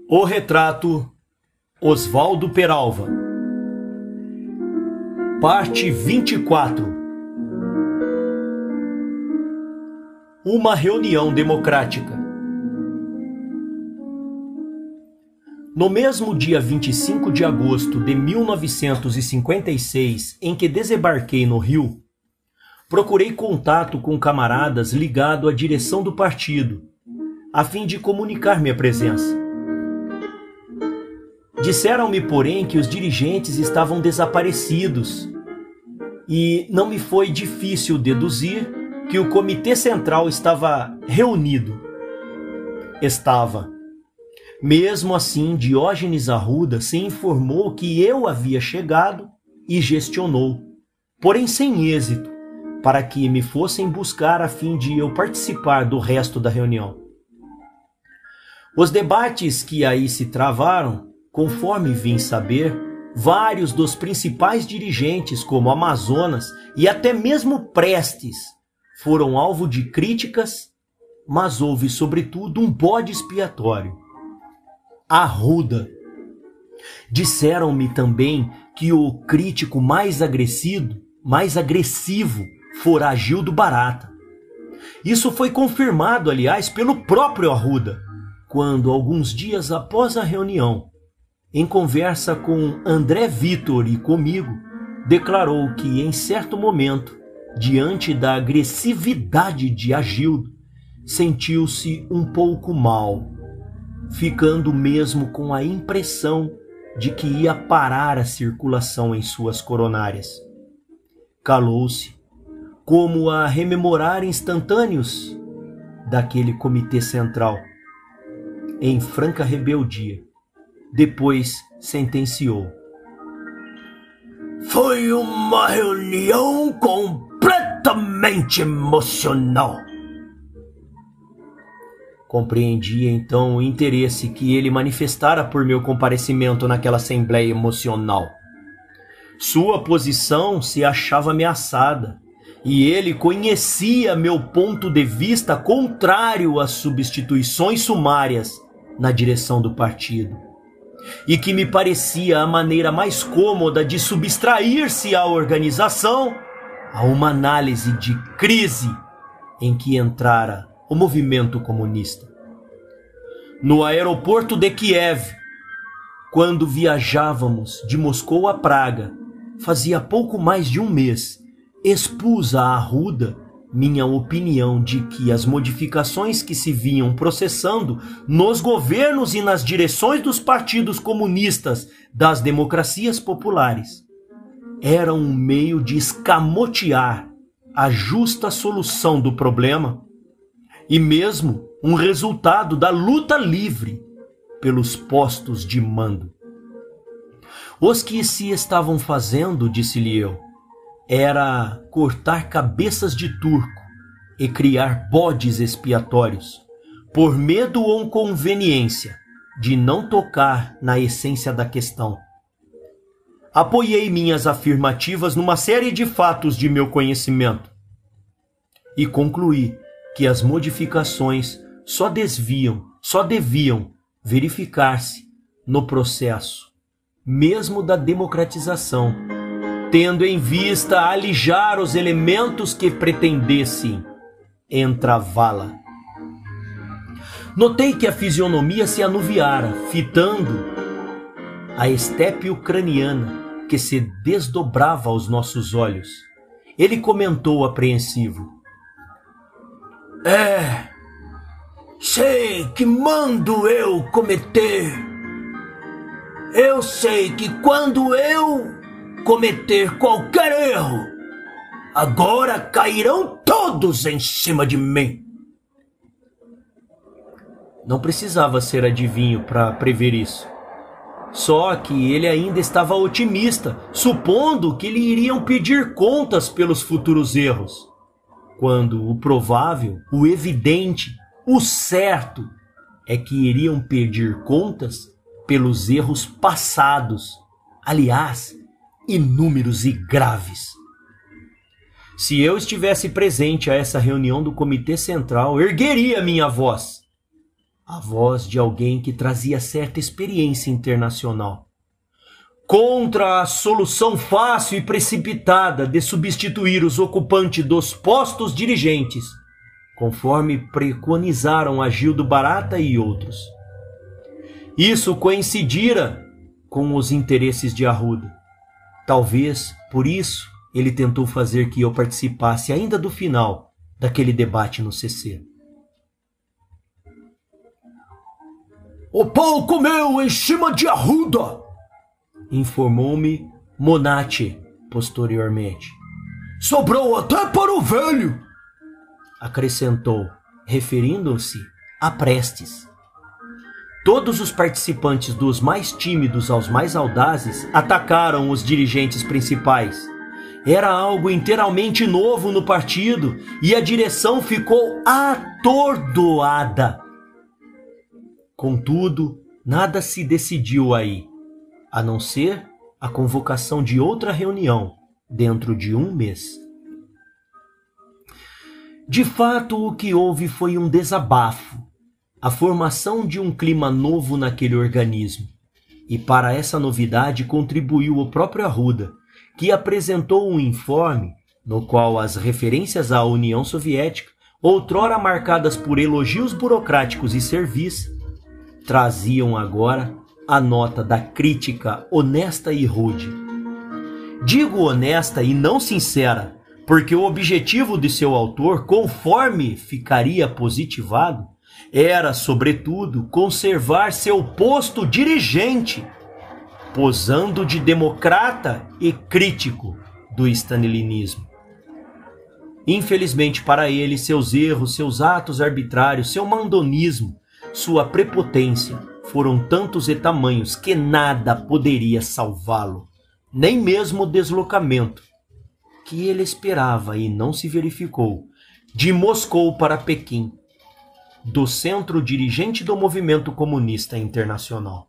O retrato Oswaldo Peralva. Parte 24. Uma reunião democrática. No mesmo dia 25 de agosto de 1956, em que desembarquei no Rio, procurei contato com camaradas ligados à direção do partido, a fim de comunicar minha presença. Disseram-me, porém, que os dirigentes estavam desaparecidos e não me foi difícil deduzir que o Comitê Central estava reunido. Estava. Mesmo assim, Diógenes Arruda se informou que eu havia chegado e gestionou, porém sem êxito, para que me fossem buscar a fim de eu participar do resto da reunião. Os debates que aí se travaram, conforme vim saber, vários dos principais dirigentes, como Amazonas e até mesmo Prestes, foram alvo de críticas, mas houve, sobretudo, um bode expiatório: Arruda. Disseram-me também que o crítico mais agressivo fora Agildo Barata. Isso foi confirmado, aliás, pelo próprio Arruda, quando, alguns dias após a reunião, em conversa com André Vitor e comigo, declarou que, em certo momento, diante da agressividade de Agildo, sentiu-se um pouco mal, ficando mesmo com a impressão de que ia parar a circulação em suas coronárias. Calou-se, como a rememorar instantâneos daquele Comitê Central, em franca rebeldia. Depois sentenciou: foi uma reunião completamente emocional. Compreendi então o interesse que ele manifestara por meu comparecimento naquela assembleia emocional. Sua posição se achava ameaçada e ele conhecia meu ponto de vista contrário às substituições sumárias na direção do partido, e que me parecia a maneira mais cômoda de subtrair-se à organização a uma análise de crise em que entrara o movimento comunista. No aeroporto de Kiev, quando viajávamos de Moscou a Praga, fazia pouco mais de um mês, expus a Arruda minha opinião de que as modificações que se vinham processando nos governos e nas direções dos partidos comunistas das democracias populares eram um meio de escamotear a justa solução do problema e mesmo um resultado da luta livre pelos postos de mando. Os que se estavam fazendo, disse-lhe eu, era cortar cabeças de turco e criar bodes expiatórios, por medo ou conveniência de não tocar na essência da questão. Apoiei minhas afirmativas numa série de fatos de meu conhecimento e concluí que as modificações só deviam verificar-se no processo mesmo da democratização, tendo em vista alijar os elementos que pretendessem entravá-la. Notei que a fisionomia se anuviara, fitando a estepe ucraniana que se desdobrava aos nossos olhos. Ele comentou apreensivo: sei que mando eu cometer. Eu sei que quando eu cometer qualquer erro, agora cairão todos em cima de mim. Não precisava ser adivinho para prever isso. Só que ele ainda estava otimista, supondo que lhe iriam pedir contas pelos futuros erros, quando o provável, o evidente, o certo é que iriam pedir contas pelos erros passados, aliás, inúmeros e graves. Se eu estivesse presente a essa reunião do Comitê Central, ergueria minha voz. a voz de alguém que trazia certa experiência internacional. Contra a solução fácil e precipitada de substituir os ocupantes dos postos dirigentes, conforme preconizaram Agildo Barata e outros. Isso coincidira com os interesses de Arruda. Talvez, por isso, ele tentou fazer que eu participasse ainda do final daquele debate no CC. "O pau comeu em cima de Arruda", informou-me Monati posteriormente. "Sobrou até para o velho", acrescentou, referindo-se a Prestes. Todos os participantes, dos mais tímidos aos mais audazes, atacaram os dirigentes principais. Era algo inteiramente novo no partido e a direção ficou atordoada. Contudo, nada se decidiu aí, a não ser a convocação de outra reunião dentro de um mês. De fato, o que houve foi um desabafo, a formação de um clima novo naquele organismo. E para essa novidade contribuiu o próprio Arruda, que apresentou um informe no qual as referências à União Soviética, outrora marcadas por elogios burocráticos e serviços, traziam agora a nota da crítica honesta e rude. Digo honesta e não sincera, porque o objetivo de seu autor, conforme ficaria positivado, era, sobretudo, conservar seu posto dirigente, posando de democrata e crítico do stalinismo. Infelizmente para ele, seus erros, seus atos arbitrários, seu mandonismo, sua prepotência foram tantos e tamanhos que nada poderia salvá-lo, nem mesmo o deslocamento que ele esperava e não se verificou, de Moscou para Pequim, do centro dirigente do movimento comunista internacional.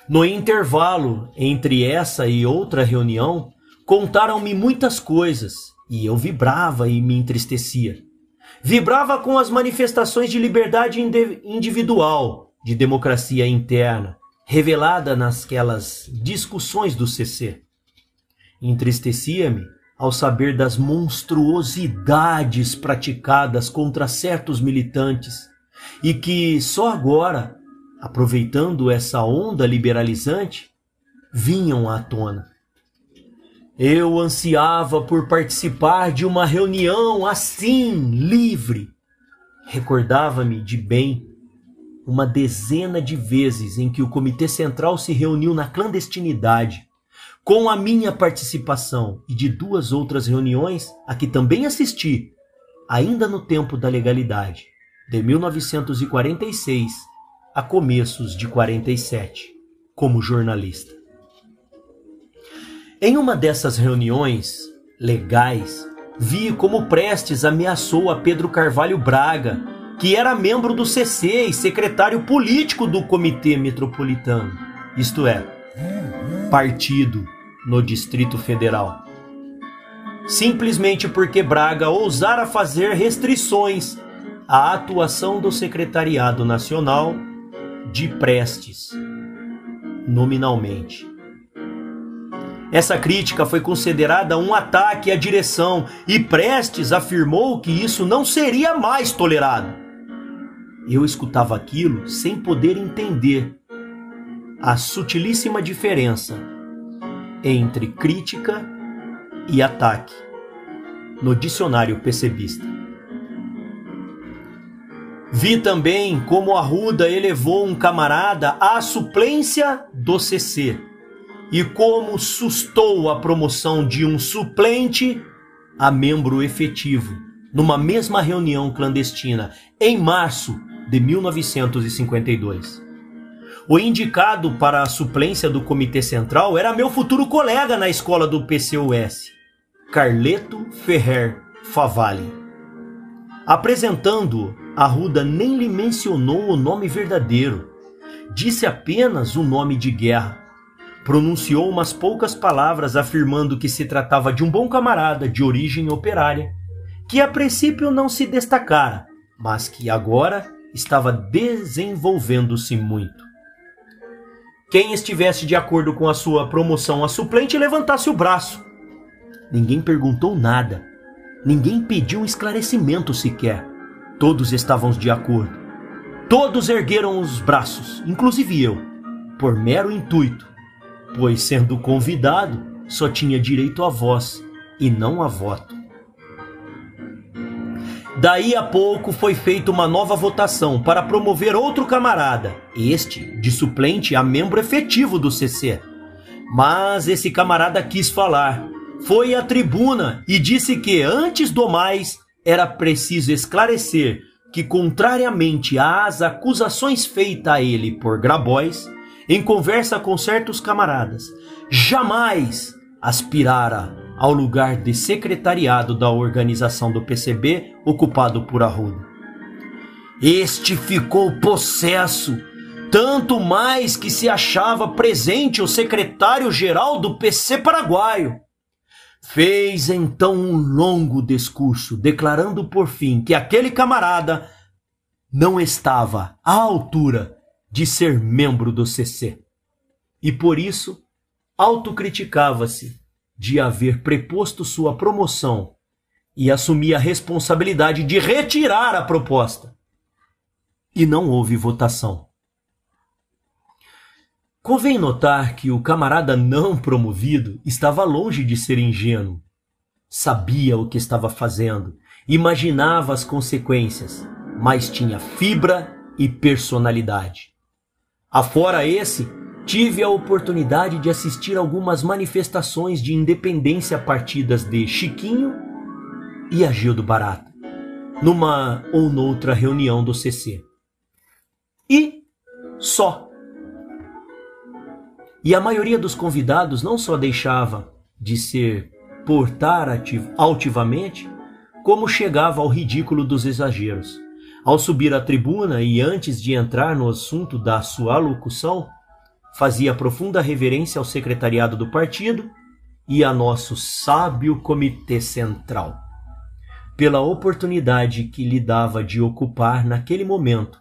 No intervalo entre essa e outra reunião, contaram-me muitas coisas e eu vibrava e me entristecia. Vibrava com as manifestações de liberdade individual, de democracia interna, revelada nasquelas discussões do CC. Entristecia-me ao saber das monstruosidades praticadas contra certos militantes e que só agora, aproveitando essa onda liberalizante, vinham à tona. Eu ansiava por participar de uma reunião assim, livre. Recordava-me de bem uma dezena de vezes em que o Comitê Central se reuniu na clandestinidade, com a minha participação, e de 2 outras reuniões a que também assisti, ainda no tempo da legalidade, de 1946 a começos de 47, como jornalista. Em uma dessas reuniões legais, vi como Prestes ameaçou a Pedro Carvalho Braga, que era membro do CC e secretário político do Comitê Metropolitano, isto é, partido no Distrito Federal. Simplesmente porque Braga ousara fazer restrições à atuação do Secretariado Nacional de Prestes, nominalmente. Essa crítica foi considerada um ataque à direção e Prestes afirmou que isso não seria mais tolerado. Eu escutava aquilo sem poder entender a sutilíssima diferença entre crítica e ataque no dicionário PCBista. Vi também como Arruda elevou um camarada à suplência do CC e como sustou a promoção de um suplente a membro efetivo numa mesma reunião clandestina em março de 1952. O indicado para a suplência do Comitê Central era meu futuro colega na escola do PCOS, Carleto Ferrer Favalli. Apresentando-o, Arruda nem lhe mencionou o nome verdadeiro. Disse apenas o nome de guerra. Pronunciou umas poucas palavras afirmando que se tratava de um bom camarada de origem operária, que a princípio não se destacara, mas que agora estava desenvolvendo-se muito. Quem estivesse de acordo com a sua promoção a suplente levantasse o braço. Ninguém perguntou nada. Ninguém pediu um esclarecimento sequer. Todos estavam de acordo. Todos ergueram os braços, inclusive eu, por mero intuito, pois sendo convidado, só tinha direito à voz e não a voto. Daí a pouco foi feita uma nova votação para promover outro camarada, este de suplente a membro efetivo do CC. Mas esse camarada quis falar, foi à tribuna e disse que, antes do mais, era preciso esclarecer que, contrariamente às acusações feitas a ele por Grabois, em conversa com certos camaradas, jamais aspirara ao lugar de secretariado da organização do PCB ocupado por Arruda. Este ficou possesso, tanto mais que se achava presente o secretário-geral do PC paraguaio. Fez então um longo discurso, declarando por fim que aquele camarada não estava à altura de ser membro do CC. E por isso autocriticava-se de haver preposto sua promoção e assumia a responsabilidade de retirar a proposta. E não houve votação. Convém notar que o camarada não promovido estava longe de ser ingênuo. Sabia o que estava fazendo, imaginava as consequências, mas tinha fibra e personalidade. Afora esse, tive a oportunidade de assistir algumas manifestações de independência partidas de Chiquinho e Agildo Barata, numa ou noutra reunião do CC. E só. E a maioria dos convidados não só deixava de se portar altivamente, como chegava ao ridículo dos exageros. Ao subir à tribuna e antes de entrar no assunto da sua alocução, fazia profunda reverência ao secretariado do partido e a nosso sábio comitê central, pela oportunidade que lhe dava de ocupar naquele momento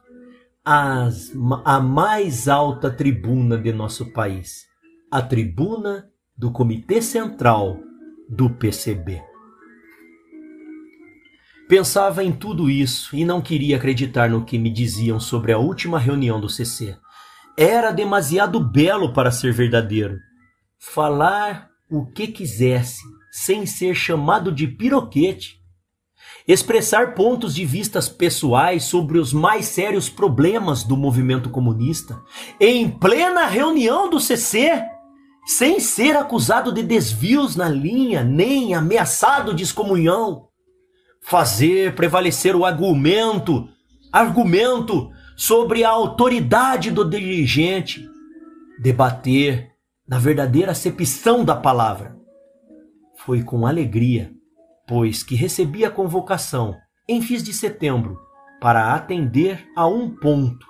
a mais alta tribuna de nosso país, a tribuna do comitê central do PCB. Pensava em tudo isso e não queria acreditar no que me diziam sobre a última reunião do CC. Era demasiado belo para ser verdadeiro. Falar o que quisesse, sem ser chamado de piroquete. Expressar pontos de vistas pessoais sobre os mais sérios problemas do movimento comunista, em plena reunião do CC, sem ser acusado de desvios na linha, nem ameaçado de excomunhão. Fazer prevalecer o argumento sobre a autoridade do dirigente, debater na verdadeira acepção da palavra. Foi com alegria, pois que recebi a convocação em fins de setembro para atender a um ponto.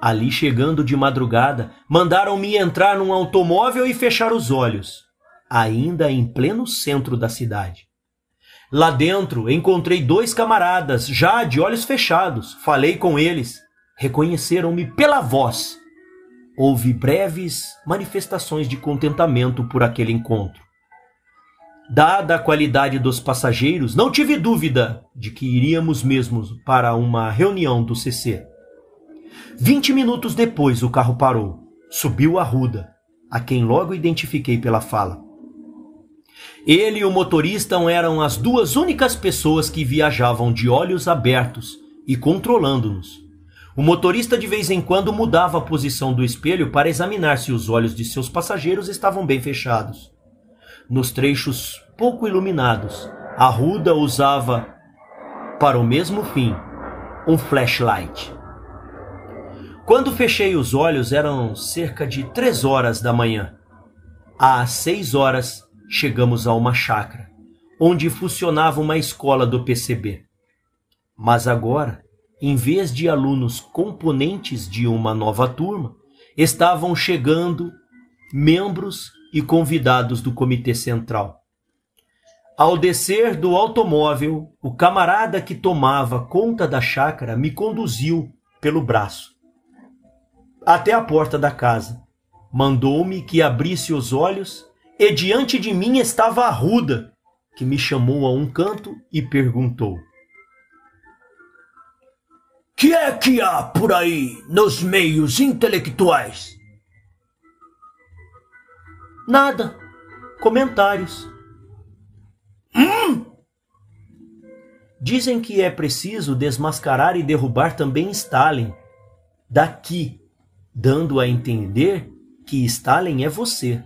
Ali, chegando de madrugada, mandaram-me entrar num automóvel e fechar os olhos, ainda em pleno centro da cidade. Lá dentro encontrei 2 camaradas, já de olhos fechados. Falei com eles. Reconheceram-me pela voz. Houve breves manifestações de contentamento por aquele encontro. Dada a qualidade dos passageiros, não tive dúvida de que iríamos mesmo para uma reunião do CC. 20 minutos depois o carro parou. Subiu Arruda, a quem logo identifiquei pela fala. Ele e o motorista eram as 2 únicas pessoas que viajavam de olhos abertos e controlando-nos. O motorista de vez em quando mudava a posição do espelho para examinar se os olhos de seus passageiros estavam bem fechados. Nos trechos pouco iluminados, Arruda usava, para o mesmo fim, um flashlight. Quando fechei os olhos eram cerca de 3 horas da manhã. Às 6 horas, chegamos a uma chácara, onde funcionava uma escola do PCB. Mas agora, em vez de alunos componentes de uma nova turma, estavam chegando membros e convidados do Comitê Central. Ao descer do automóvel, o camarada que tomava conta da chácara me conduziu pelo braço até a porta da casa. Mandou-me que abrisse os olhos e diante de mim estava a Arruda, que me chamou a um canto e perguntou: "Que é que há por aí nos meios intelectuais?" "Nada. Comentários." Dizem que é preciso desmascarar e derrubar também Stalin daqui, dando a entender que Stalin é você.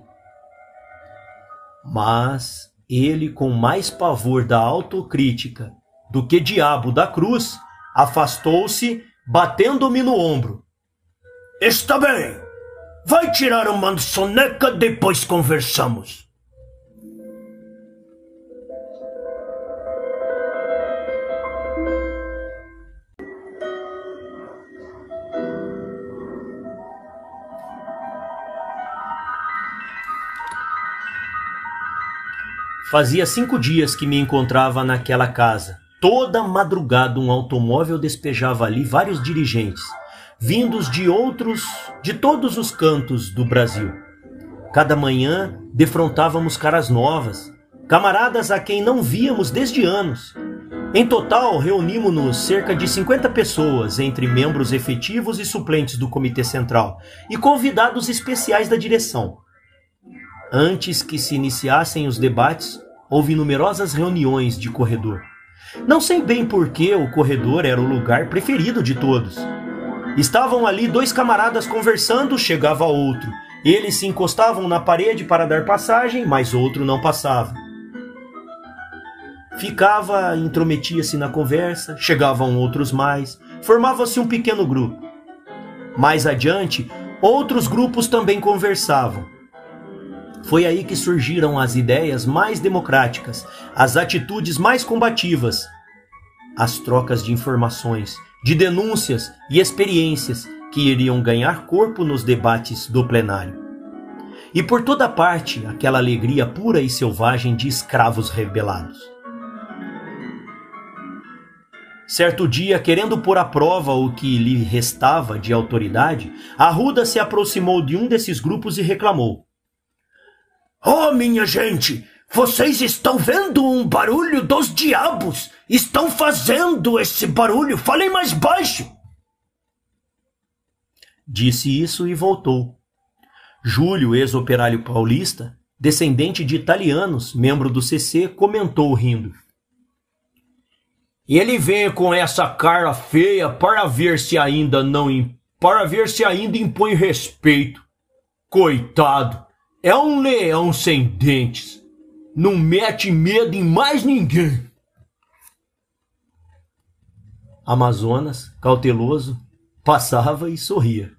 Mas ele, com mais pavor da autocrítica do que diabo da cruz, afastou-se, batendo-me no ombro. "Está bem. Vai tirar uma soneca, depois conversamos." Fazia 5 dias que me encontrava naquela casa. Toda madrugada um automóvel despejava ali vários dirigentes, vindos de todos os cantos do Brasil. Cada manhã defrontávamos caras novas, camaradas a quem não víamos desde anos. Em total, reunimos-nos cerca de 50 pessoas, entre membros efetivos e suplentes do Comitê Central, e convidados especiais da direção. Antes que se iniciassem os debates, houve numerosas reuniões de corredor. Não sei bem por que o corredor era o lugar preferido de todos. Estavam ali 2 camaradas conversando, chegava outro. Eles se encostavam na parede para dar passagem, mas outro não passava. Ficava, intrometia-se na conversa, chegavam outros mais, formava-se um pequeno grupo. Mais adiante, outros grupos também conversavam. Foi aí que surgiram as ideias mais democráticas, as atitudes mais combativas, as trocas de informações, de denúncias e experiências que iriam ganhar corpo nos debates do plenário. E por toda parte, aquela alegria pura e selvagem de escravos rebelados. Certo dia, querendo pôr à prova o que lhe restava de autoridade, Arruda se aproximou de um desses grupos e reclamou: "Oh, minha gente, vocês estão vendo um barulho dos diabos? Estão fazendo esse barulho? Falem mais baixo!" Disse isso e voltou. Júlio, ex-operário paulista, descendente de italianos, membro do CC, comentou rindo: "Ele vem com essa cara feia para ver se ainda impõe respeito. Coitado! É um leão sem dentes. Não mete medo em mais ninguém." Amazonas, cauteloso, passava e sorria.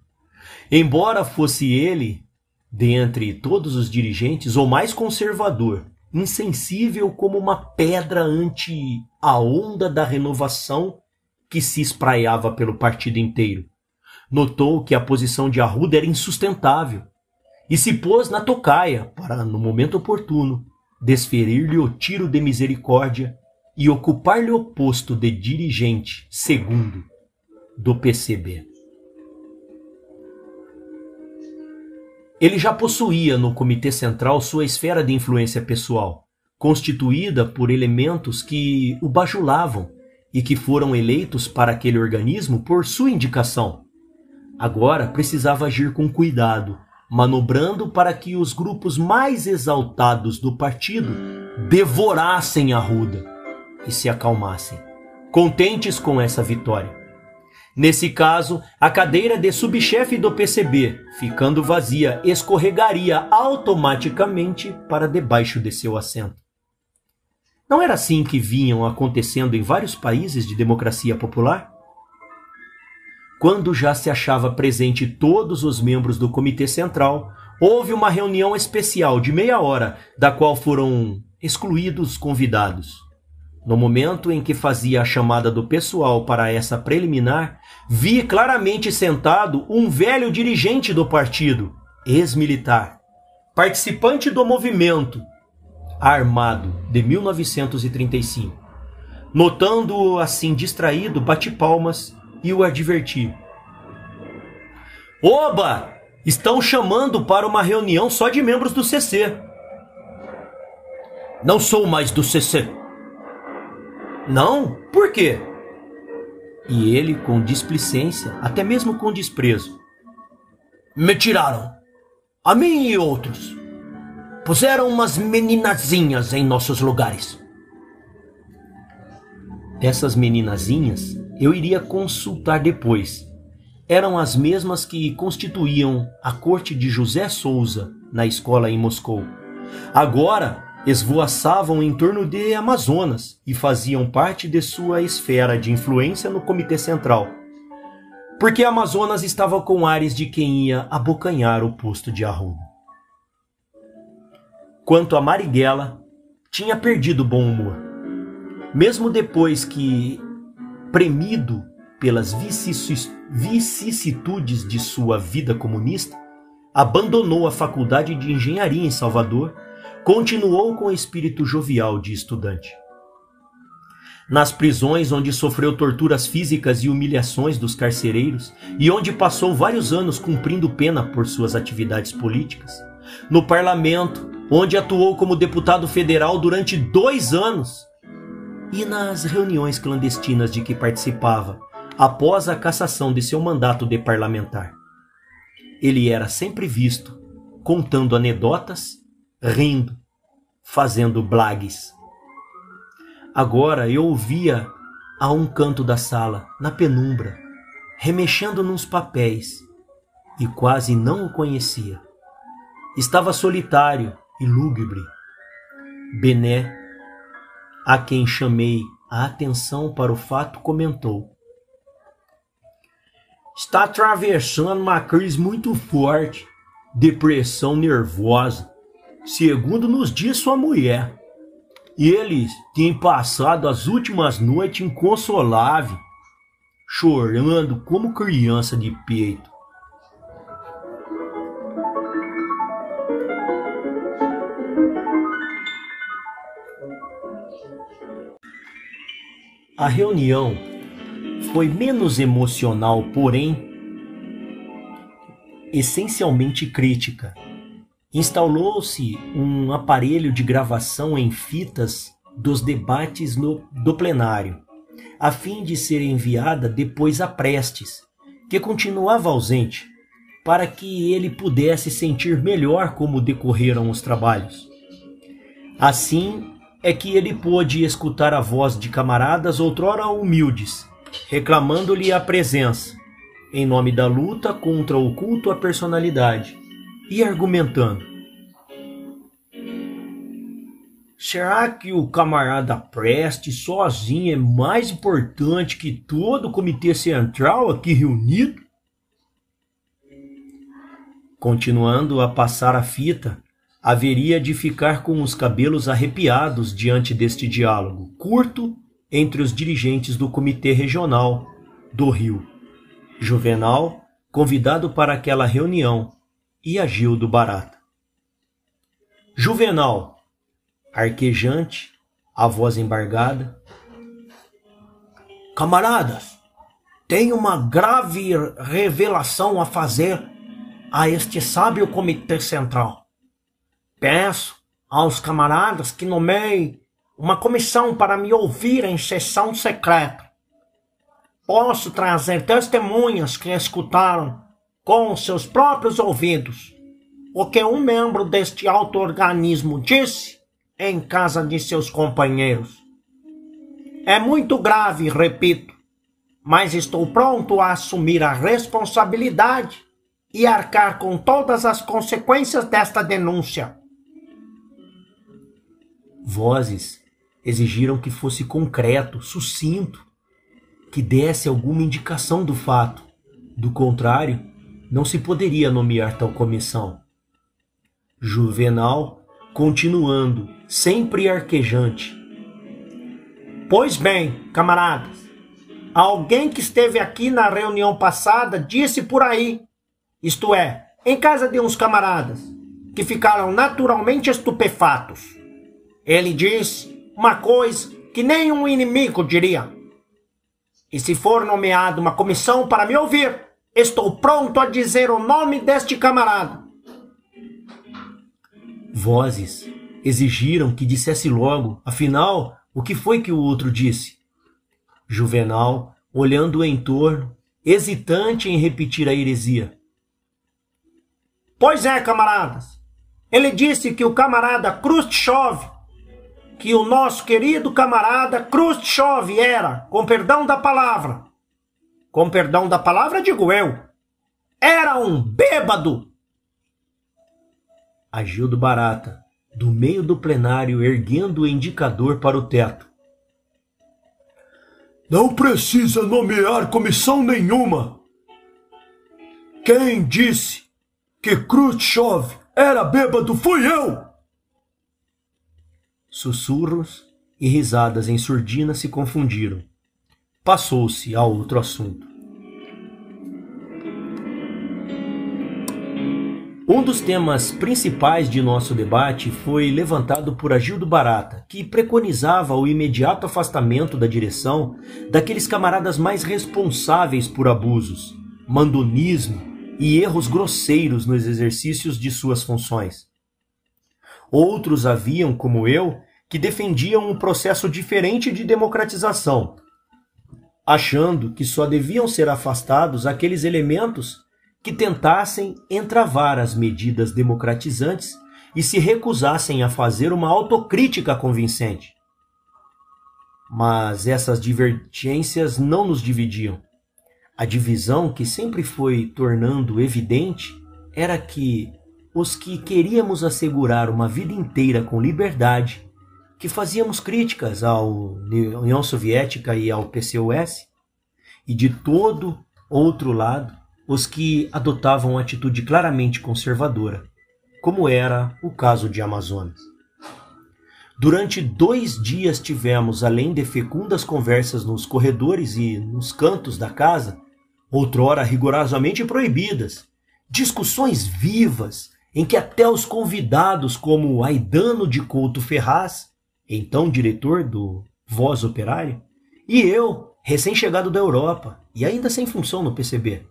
Embora fosse ele, dentre todos os dirigentes, o mais conservador, insensível como uma pedra ante a onda da renovação que se espraiava pelo partido inteiro, notou que a posição de Arruda era insustentável e se pôs na tocaia para, no momento oportuno, desferir-lhe o tiro de misericórdia e ocupar-lhe o posto de dirigente segundo do PCB. Ele já possuía no Comitê Central sua esfera de influência pessoal, constituída por elementos que o bajulavam e que foram eleitos para aquele organismo por sua indicação. Agora precisava agir com cuidado, manobrando para que os grupos mais exaltados do partido devorassem Arruda e se acalmassem, contentes com essa vitória. Nesse caso, a cadeira de subchefe do PCB, ficando vazia, escorregaria automaticamente para debaixo de seu assento. Não era assim que vinham acontecendo em vários países de democracia popular? Quando já se achava presente todos os membros do Comitê Central, houve uma reunião especial de meia hora, da qual foram excluídos convidados. No momento em que fazia a chamada do pessoal para essa preliminar, vi claramente sentado um velho dirigente do partido, ex-militar, participante do movimento, armado, de 1935. Notando-o assim distraído, bati palmas e o adverti. Oba! Estão chamando para uma reunião só de membros do CC. Não sou mais do CC. Não? Por quê? E ele, com displicência, até mesmo com desprezo. Me tiraram, a mim e outros. Puseram umas meninazinhas em nossos lugares. Essas meninazinhas eu iria consultar depois. Eram as mesmas que constituíam a corte de José Souza na escola em Moscou. Agora esvoaçavam em torno de Amazonas e faziam parte de sua esfera de influência no Comitê Central. Porque Amazonas estava com ares de quem ia abocanhar o posto de Arruda. Quanto a Marighella, tinha perdido o bom humor. Mesmo depois que, premido pelas vicissitudes de sua vida comunista, abandonou a faculdade de engenharia em Salvador, continuou com o espírito jovial de estudante. Nas prisões onde sofreu torturas físicas e humilhações dos carcereiros e onde passou vários anos cumprindo pena por suas atividades políticas, no parlamento, onde atuou como deputado federal durante 2 anos, e nas reuniões clandestinas de que participava após a cassação de seu mandato de parlamentar. Ele era sempre visto contando anedotas, rindo, fazendo blagues. Agora eu o via a um canto da sala, na penumbra, remexendo nos papéis, e quase não o conhecia. Estava solitário e lúgubre. Bené, a quem chamei a atenção para o fato, comentou: está atravessando uma crise muito forte, depressão nervosa, segundo nos diz sua mulher. E eles têm passado as últimas noites inconsolável, chorando como criança de peito. A reunião foi menos emocional, porém essencialmente crítica. Instalou-se um aparelho de gravação em fitas dos debates do plenário, a fim de ser enviada depois a Prestes, que continuava ausente, para que ele pudesse sentir melhor como decorreram os trabalhos. Assim é que ele pôde escutar a voz de camaradas outrora humildes, reclamando-lhe a presença, em nome da luta contra o culto à personalidade, e argumentando: será que o camarada Prestes sozinho é mais importante que todo o Comitê Central aqui reunido? Continuando a passar a fita, haveria de ficar com os cabelos arrepiados diante deste diálogo curto entre os dirigentes do Comitê Regional do Rio, Juvenal, convidado para aquela reunião, e Agildo Barata. Juvenal, arquejante, a voz embargada: camaradas, tenho uma grave revelação a fazer a este sábio Comitê Central. Peço aos camaradas que nomeiem uma comissão para me ouvir em sessão secreta. Posso trazer testemunhas que escutaram com seus próprios ouvidos o que um membro deste alto organismo disse em casa de seus companheiros. É muito grave, repito, mas estou pronto a assumir a responsabilidade e arcar com todas as consequências desta denúncia. Vozes exigiram que fosse concreto, sucinto, que desse alguma indicação do fato. Do contrário, não se poderia nomear tal comissão. Juvenal, continuando, sempre arquejante: pois bem, camaradas, alguém que esteve aqui na reunião passada disse por aí, isto é, em casa de uns camaradas, que ficaram naturalmente estupefatos. Ele disse uma coisa que nem um inimigo diria. E se for nomeado uma comissão para me ouvir, estou pronto a dizer o nome deste camarada. Vozes exigiram que dissesse logo, afinal, o que foi que o outro disse? Juvenal, olhando em torno, hesitante em repetir a heresia. Pois é, camaradas. Ele disse que o camarada Khrushchev, que o nosso querido camarada Khrushchev era, com perdão da palavra, digo eu, era um bêbado. Agildo Barata, do meio do plenário, erguendo o indicador para o teto. Não precisa nomear comissão nenhuma. Quem disse que Khrushchev era bêbado fui eu! Sussurros e risadas em surdina se confundiram. Passou-se a outro assunto. Um dos temas principais de nosso debate foi levantado por Agildo Barata, que preconizava o imediato afastamento da direção daqueles camaradas mais responsáveis por abusos, mandonismo e erros grosseiros nos exercícios de suas funções. Outros haviam, como eu, que defendiam um processo diferente de democratização, achando que só deviam ser afastados aqueles elementos que tentassem entravar as medidas democratizantes e se recusassem a fazer uma autocrítica convincente. Mas essas divergências não nos dividiam. A divisão que sempre foi tornando evidente era que os que queríamos assegurar uma vida inteira com liberdade, que fazíamos críticas à União Soviética e ao PCOS, e de todo outro lado, os que adotavam uma atitude claramente conservadora, como era o caso de Amazonas. Durante 2 dias tivemos, além de fecundas conversas nos corredores e nos cantos da casa, outrora rigorosamente proibidas, discussões vivas em que até os convidados como Aidano de Couto Ferraz, então diretor do Voz Operária, e eu, recém-chegado da Europa e ainda sem função no PCB,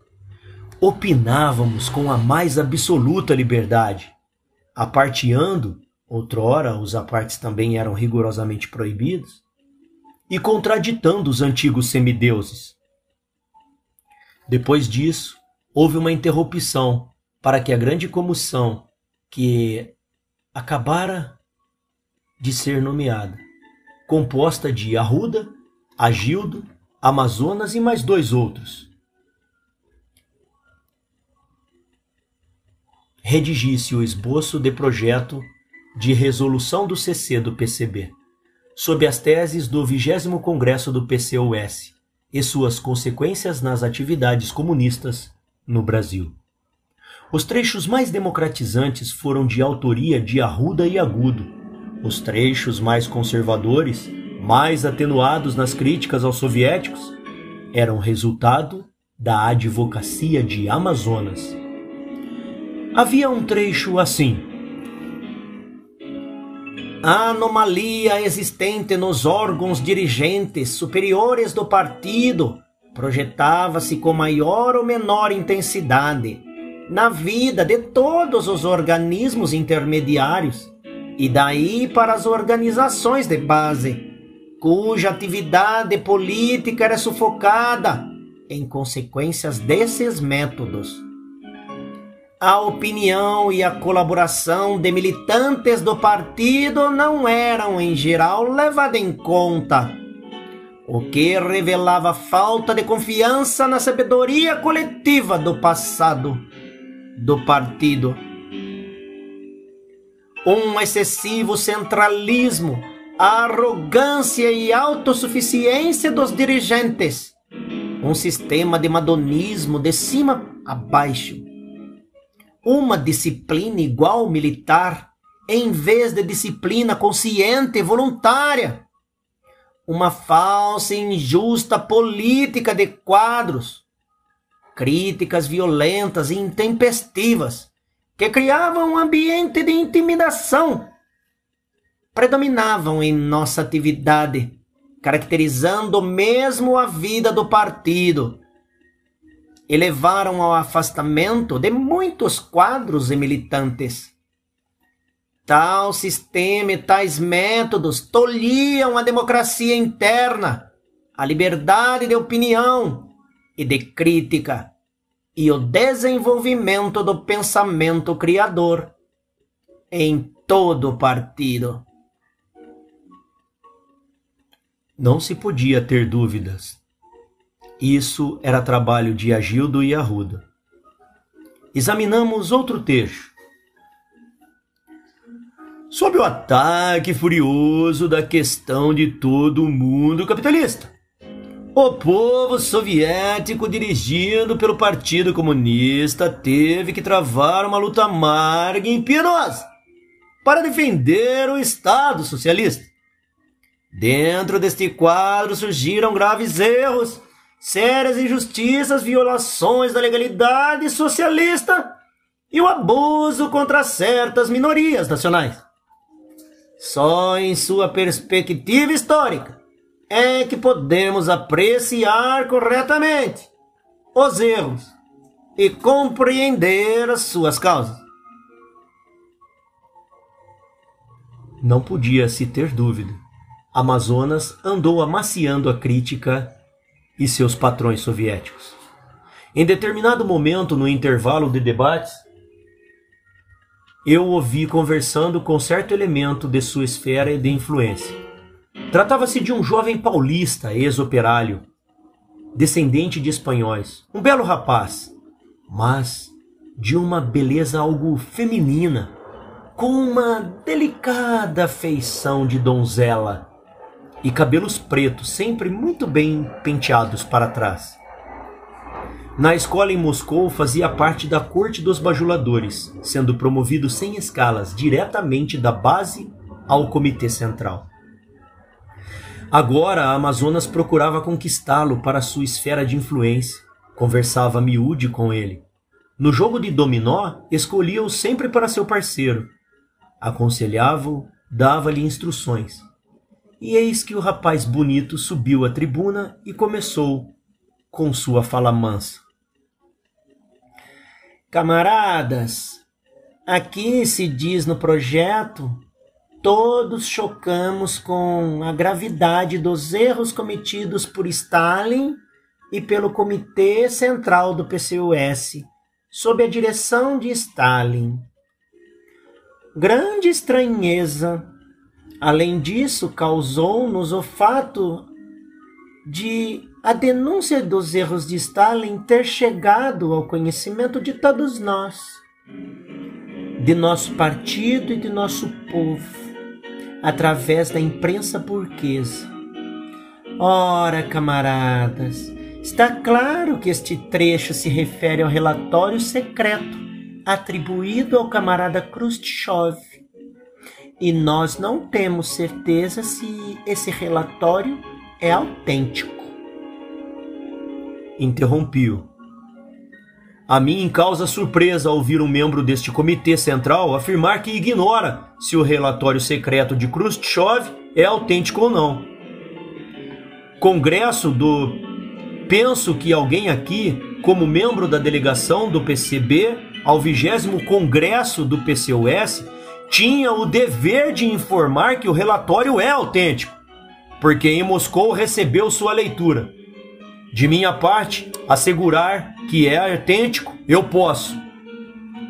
opinávamos com a mais absoluta liberdade, aparteando, outrora os apartes também eram rigorosamente proibidos, e contraditando os antigos semideuses. Depois disso, houve uma interrupção para que a grande comissão, que acabara de ser nomeada, composta de Arruda, Agildo, Amazonas e mais 2 outros, redigisse o esboço de projeto de resolução do CC do PCB, sob as teses do 20º Congresso do PCOS e suas consequências nas atividades comunistas no Brasil. Os trechos mais democratizantes foram de autoria de Arruda e Agudo. Os trechos mais conservadores, mais atenuados nas críticas aos soviéticos, eram resultado da advocacia de Amazonas. Havia um trecho assim: a anomalia existente nos órgãos dirigentes superiores do partido projetava-se com maior ou menor intensidade na vida de todos os organismos intermediários e daí para as organizações de base, cuja atividade política era sufocada em consequências desses métodos. A opinião e a colaboração de militantes do partido não eram, em geral, levadas em conta, o que revelava falta de confiança na sabedoria coletiva do passado do partido. Um excessivo centralismo, a arrogância e autossuficiência dos dirigentes, um sistema de madonismo de cima a baixo, uma disciplina igual militar, em vez de disciplina consciente e voluntária, uma falsa e injusta política de quadros, críticas violentas e intempestivas, que criavam um ambiente de intimidação, predominavam em nossa atividade, caracterizando mesmo a vida do partido, e levaram ao afastamento de muitos quadros e militantes. Tal sistema e tais métodos tolhiam a democracia interna, a liberdade de opinião e de crítica, e o desenvolvimento do pensamento criador em todo o partido. Não se podia ter dúvidas. Isso era trabalho de Agildo e Arruda. Examinamos outro trecho. Sob o ataque furioso da questão de todo o mundo capitalista, o povo soviético, dirigido pelo Partido Comunista, teve que travar uma luta amarga e impiedosa para defender o Estado socialista. Dentro deste quadro surgiram graves erros, sérias injustiças, violações da legalidade socialista e o abuso contra certas minorias nacionais. Só em sua perspectiva histórica é que podemos apreciar corretamente os erros e compreender as suas causas. Não podia se ter dúvida. Amazonas andou amaciando a crítica e seus patrões soviéticos. Em determinado momento, no intervalo de debates, eu o ouvi conversando com certo elemento de sua esfera de influência. Tratava-se de um jovem paulista, ex-operário, descendente de espanhóis, um belo rapaz, mas de uma beleza algo feminina, com uma delicada feição de donzela e cabelos pretos, sempre muito bem penteados para trás. Na escola em Moscou fazia parte da corte dos bajuladores, sendo promovido sem escalas, diretamente da base ao comitê central. Agora a Amazonas procurava conquistá-lo para sua esfera de influência, conversava a miúde com ele. No jogo de dominó, escolhia-o sempre para seu parceiro, aconselhava-o, dava-lhe instruções. E eis que o rapaz bonito subiu à tribuna e começou com sua fala mansa. Camaradas, aqui se diz no projeto, todos chocamos com a gravidade dos erros cometidos por Stalin e pelo Comitê Central do PCUS, sob a direção de Stalin. Grande estranheza. Além disso, causou-nos o fato de a denúncia dos erros de Stalin ter chegado ao conhecimento de todos nós, de nosso partido e de nosso povo, através da imprensa burguesa. Ora, camaradas, está claro que este trecho se refere ao relatório secreto atribuído ao camarada Khrushchev. E nós não temos certeza se esse relatório é autêntico. Interrompi-o. A mim causa surpresa ouvir um membro deste comitê central afirmar que ignora se o relatório secreto de Khrushchev é autêntico ou não. Penso que alguém aqui, como membro da delegação do PCB ao 20º Congresso do PCUS, tinha o dever de informar que o relatório é autêntico, porque em Moscou recebeu sua leitura. De minha parte, assegurar que é autêntico, eu posso,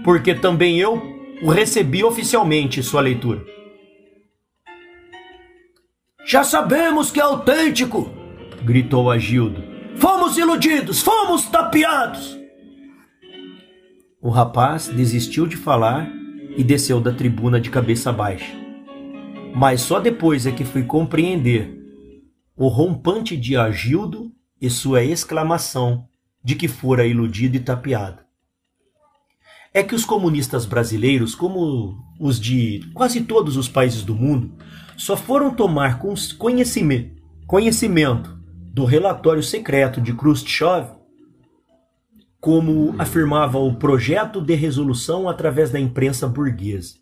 porque também eu o recebi oficialmente sua leitura. Já sabemos que é autêntico, gritou Agildo. Fomos iludidos, fomos tapeados. O rapaz desistiu de falar e desceu da tribuna de cabeça baixa. Mas só depois é que fui compreender o rompante de Agildo e sua exclamação de que fora iludido e tapeado. É que os comunistas brasileiros, como os de quase todos os países do mundo, só foram tomar conhecimento do relatório secreto de Khrushchev, como afirmava o projeto de resolução através da imprensa burguesa.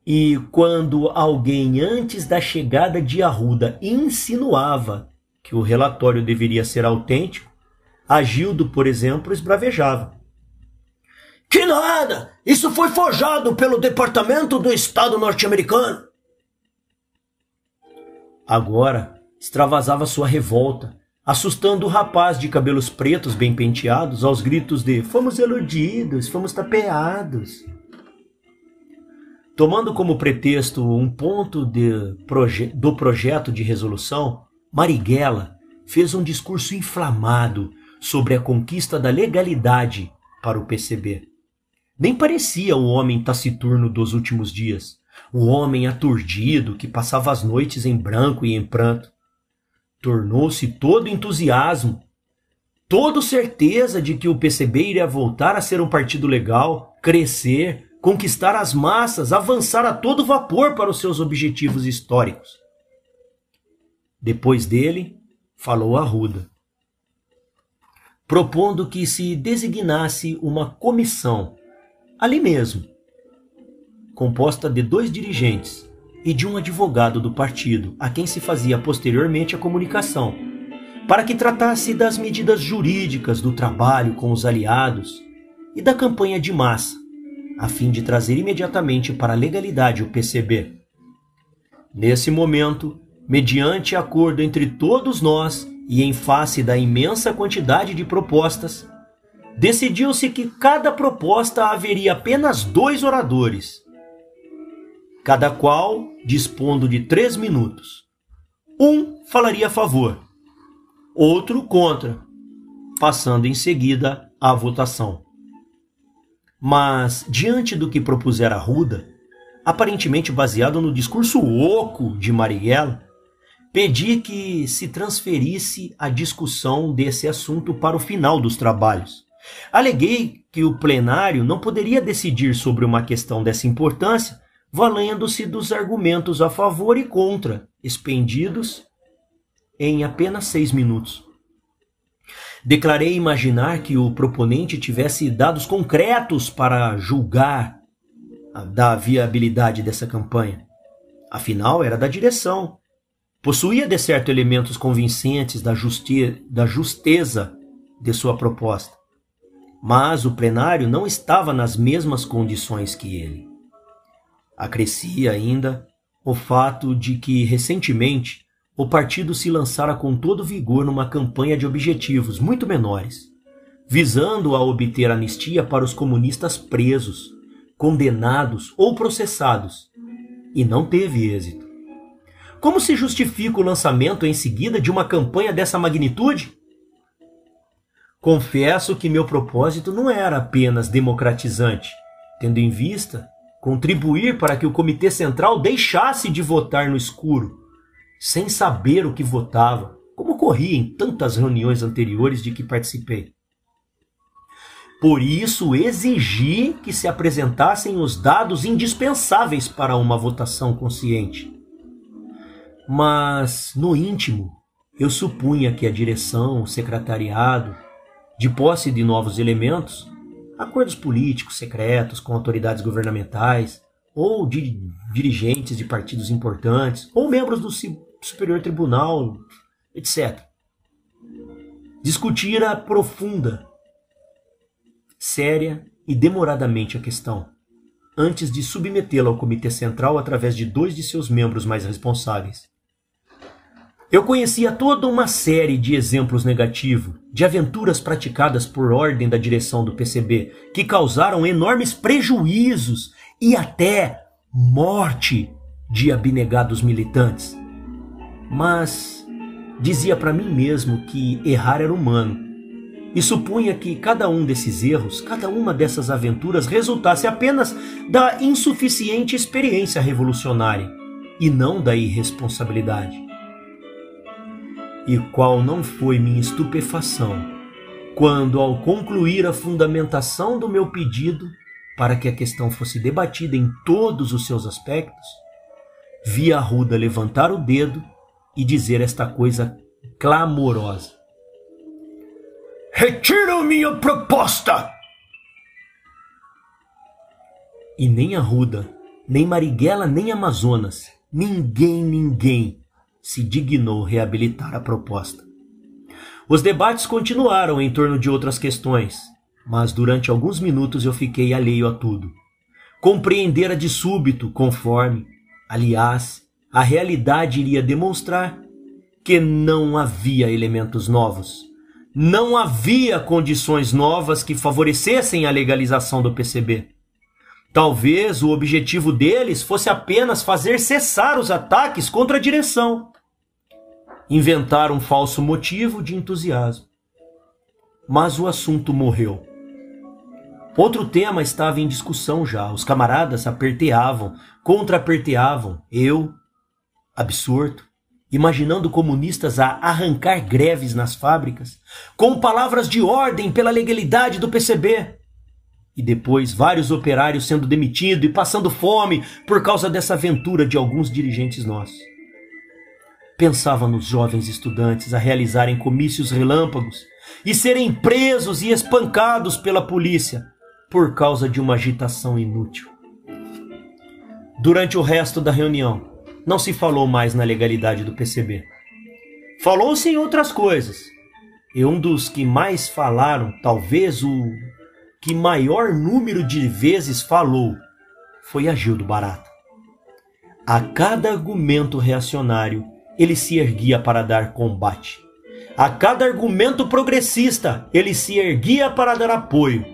E quando alguém antes da chegada de Arruda insinuava que o relatório deveria ser autêntico, Agildo, por exemplo, esbravejava. Que nada! Isso foi forjado pelo Departamento do Estado norte-americano. Agora extravasava sua revolta, assustando o rapaz de cabelos pretos bem penteados aos gritos de fomos iludidos, fomos tapeados. Tomando como pretexto um ponto do projeto de resolução, Marighella fez um discurso inflamado sobre a conquista da legalidade para o PCB. Nem parecia o homem taciturno dos últimos dias, o homem aturdido que passava as noites em branco e em pranto. Tornou-se todo entusiasmo, todo certeza de que o PCB iria voltar a ser um partido legal, crescer, conquistar as massas, avançar a todo vapor para os seus objetivos históricos. Depois dele, falou Arruda, propondo que se designasse uma comissão, ali mesmo, composta de 2 dirigentes e de um advogado do partido, a quem se fazia posteriormente a comunicação, para que tratasse das medidas jurídicas do trabalho com os aliados e da campanha de massa, a fim de trazer imediatamente para a legalidade o PCB. Nesse momento, mediante acordo entre todos nós e em face da imensa quantidade de propostas, decidiu-se que cada proposta haveria apenas 2 oradores, cada qual dispondo de 3 minutos. Um falaria a favor, outro contra, passando em seguida à votação. Mas, diante do que propusera Arruda, aparentemente baseado no discurso oco de Marighella, pedi que se transferisse a discussão desse assunto para o final dos trabalhos. Aleguei que o plenário não poderia decidir sobre uma questão dessa importância, valendo-se dos argumentos a favor e contra, expendidos em apenas 6 minutos. Declarei imaginar que o proponente tivesse dados concretos para julgar da viabilidade dessa campanha. Afinal, era da direção. Possuía, de certo, elementos convincentes da justeza de sua proposta. Mas o plenário não estava nas mesmas condições que ele. Acrescia ainda o fato de que, recentemente, o partido se lançara com todo vigor numa campanha de objetivos muito menores, visando a obter anistia para os comunistas presos, condenados ou processados, e não teve êxito. Como se justifica o lançamento em seguida de uma campanha dessa magnitude? Confesso que meu propósito não era apenas democratizante, tendo em vista contribuir para que o Comitê Central deixasse de votar no escuro, sem saber o que votava, como ocorria em tantas reuniões anteriores de que participei. Por isso, exigi que se apresentassem os dados indispensáveis para uma votação consciente. Mas, no íntimo, eu supunha que a direção, o secretariado, de posse de novos elementos, acordos políticos secretos com autoridades governamentais, ou de dirigentes de partidos importantes, ou membros do Superior Tribunal, etc. Discutira profunda, séria e demoradamente a questão, antes de submetê-la ao Comitê Central através de 2 de seus membros mais responsáveis. Eu conhecia toda uma série de exemplos negativos, de aventuras praticadas por ordem da direção do PCB, que causaram enormes prejuízos e até morte de abnegados militantes. Mas dizia para mim mesmo que errar era humano, e supunha que cada um desses erros, cada uma dessas aventuras resultasse apenas da insuficiente experiência revolucionária, e não da irresponsabilidade. E qual não foi minha estupefação, quando, ao concluir a fundamentação do meu pedido para que a questão fosse debatida em todos os seus aspectos, vi Arruda levantar o dedo e dizer esta coisa clamorosa: "Retiro minha proposta!" E nem Arruda, nem Marighella, nem Amazonas, ninguém se dignou reabilitar a proposta. Os debates continuaram em torno de outras questões, mas durante alguns minutos eu fiquei alheio a tudo. Compreendera de súbito, conforme, aliás, a realidade iria demonstrar que não havia elementos novos. Não havia condições novas que favorecessem a legalização do PCB. Talvez o objetivo deles fosse apenas fazer cessar os ataques contra a direção. Inventar um falso motivo de entusiasmo. Mas o assunto morreu. Outro tema estava em discussão já. Os camaradas aperteavam, contra-aperteavam. Eu, absorto, imaginando comunistas a arrancar greves nas fábricas, com palavras de ordem pela legalidade do PCB. E depois vários operários sendo demitidos e passando fome por causa dessa aventura de alguns dirigentes nossos. Pensava nos jovens estudantes a realizarem comícios relâmpagos e serem presos e espancados pela polícia por causa de uma agitação inútil. Durante o resto da reunião, não se falou mais na legalidade do PCB. Falou-se em outras coisas. E um dos que mais falaram, talvez o que maior número de vezes falou, foi Agildo Barata. A cada argumento reacionário, ele se erguia para dar combate. A cada argumento progressista, ele se erguia para dar apoio.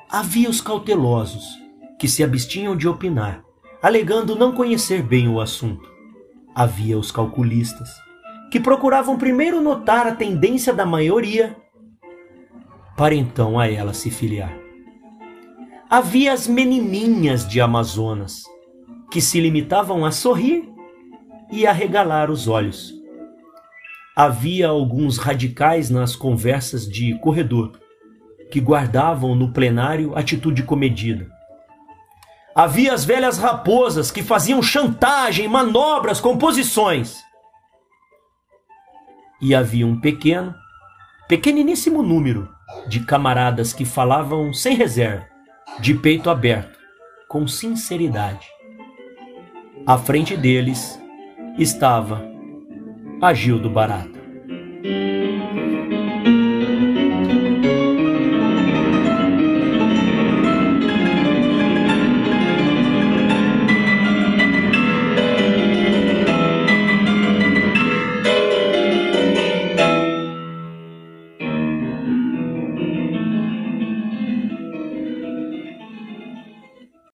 Havia os cautelosos, que se abstinham de opinar, alegando não conhecer bem o assunto. Havia os calculistas, que procuravam primeiro notar a tendência da maioria, para então a ela se filiar. Havia as menininhas de Amazonas, que se limitavam a sorrir e a regalar os olhos. Havia alguns radicais nas conversas de corredor, que guardavam no plenário atitude comedida. Havia as velhas raposas que faziam chantagem, manobras, composições. E havia um pequeniníssimo número de camaradas que falavam sem reserva, de peito aberto, com sinceridade. À frente deles estava Agildo Barata.